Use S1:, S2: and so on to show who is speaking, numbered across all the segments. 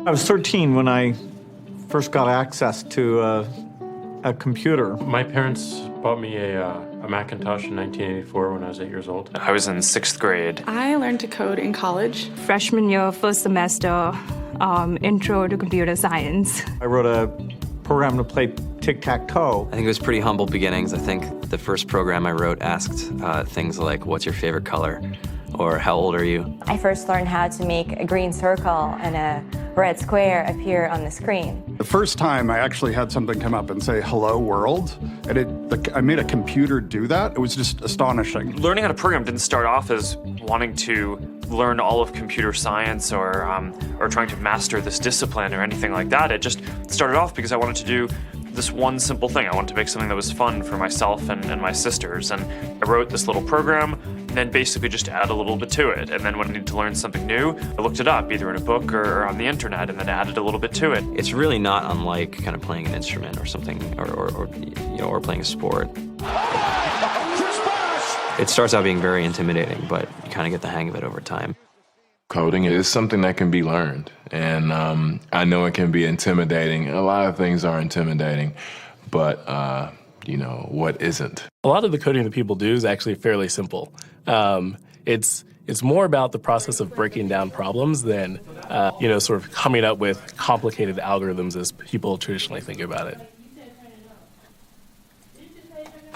S1: I was 13 when I first got access to a computer.
S2: My parents bought me a Macintosh in 1984 when I was 8 years old.
S3: I was in 6th grade.
S4: I learned to code in college.
S5: Freshman year, first semester, intro to computer science.
S1: I wrote a program to play tic-tac-toe.
S6: I think it was pretty humble beginnings. I think the first program I wrote asked things like, what's your favorite color? Or how old are you?
S7: I first learned how to make a green circle and a red square appear on the screen.
S8: The first time I actually had something come up and say, hello world, and I made a computer do that. It was just astonishing.
S3: Learning how to program didn't start off as wanting to learn all of computer science or trying to master this discipline or anything like that. It just started off because I wanted to do this one simple thing. I wanted to make something that was fun for myself and my sisters. And I wrote this little program and then basically just add a little bit to it. And then when I needed to learn something new, I looked it up either in a book or on the internet and then added a little bit to it.
S6: It's really not unlike kind of playing an instrument or something, or playing a sport. It starts out being very intimidating, but you kind of get the hang of it over time.
S9: Coding is something that can be learned, and I know it can be intimidating. A lot of things are intimidating, but what isn't?
S10: A lot of the coding that people do is actually fairly simple. It's more about the process of breaking down problems than sort of coming up with complicated algorithms as people traditionally think about it.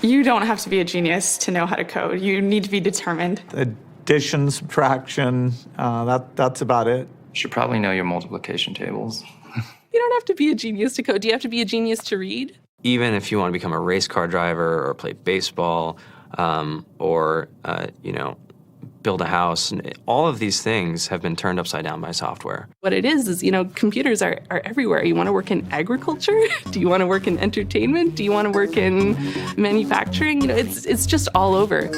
S4: You don't have to be a genius to know how to code. You need to be determined.
S1: Addition, subtraction, that's about it.
S3: You should probably know your multiplication tables.
S11: You don't have to be a genius to code. Do you have to be a genius to read?
S6: Even if you want to become a race car driver or play baseball or build a house, all of these things have been turned upside down by software.
S11: What it is, computers are everywhere. You want to work in agriculture? Do you want to work in entertainment? Do you want to work in manufacturing? It's just all over.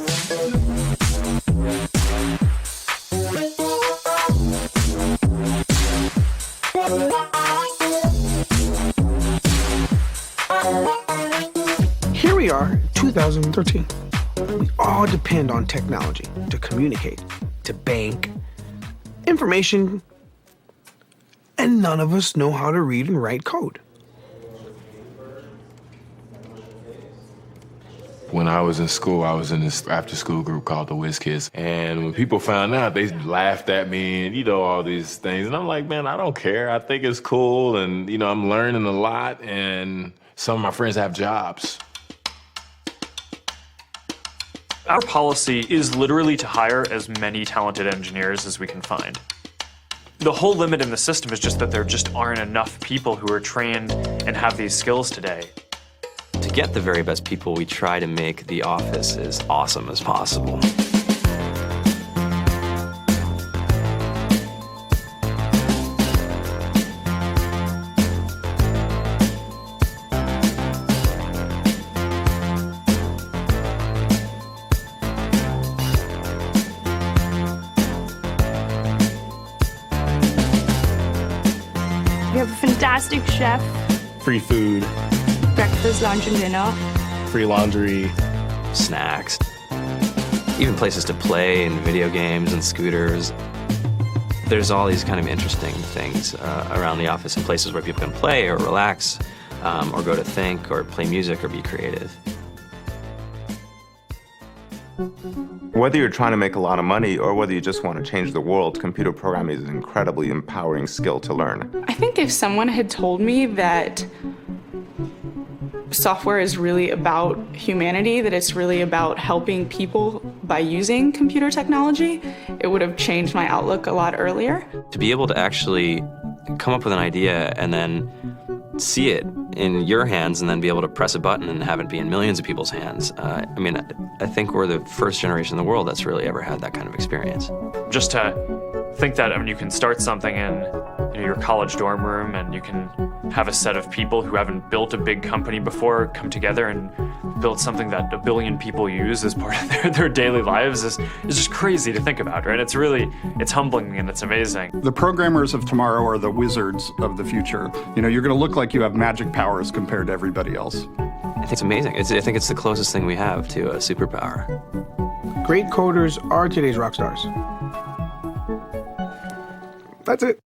S12: Here we are, 2013. We all depend on technology to communicate, to bank, information, and none of us know how to read and write code.
S9: When I was in school, I was in this after-school group called the Whiz Kids. And when people found out, they laughed at me and, all these things. And I'm like, man, I don't care. I think it's cool. And, I'm learning a lot. And some of my friends have jobs.
S3: Our policy is literally to hire as many talented engineers as we can find. The whole limit in the system is just that there just aren't enough people who are trained and have these skills today.
S6: To get the very best people, we try to make the office as awesome as possible.
S5: We have a fantastic chef.
S10: Free food,
S5: Breakfast, lunch, and dinner.
S10: free laundry,
S6: snacks, even places to play and video games and scooters. There's all these kind of interesting things around the office and places where people can play or relax or go to think or play music or be creative.
S13: Whether you're trying to make a lot of money or whether you just want to change the world, computer programming is an incredibly empowering skill to learn.
S4: I think if someone had told me that software is really about humanity, that it's really about helping people by using computer technology, it would have changed my outlook a lot earlier.
S6: To be able to actually come up with an idea and then see it in your hands and then be able to press a button and have it be in millions of people's hands. I think we're the first generation in the world that's really ever had that kind of experience.
S3: Just to think that you can start something in your college dorm room and you can have a set of people who haven't built a big company before come together and build something that 1 billion people use as part of their daily lives is just crazy to think about, right? It's humbling and it's amazing.
S8: The programmers of tomorrow are the wizards of the future. You're going to look like you have magic powers compared to everybody else.
S6: I think it's amazing. I think it's the closest thing we have to a superpower.
S12: Great coders are today's rock stars. That's it.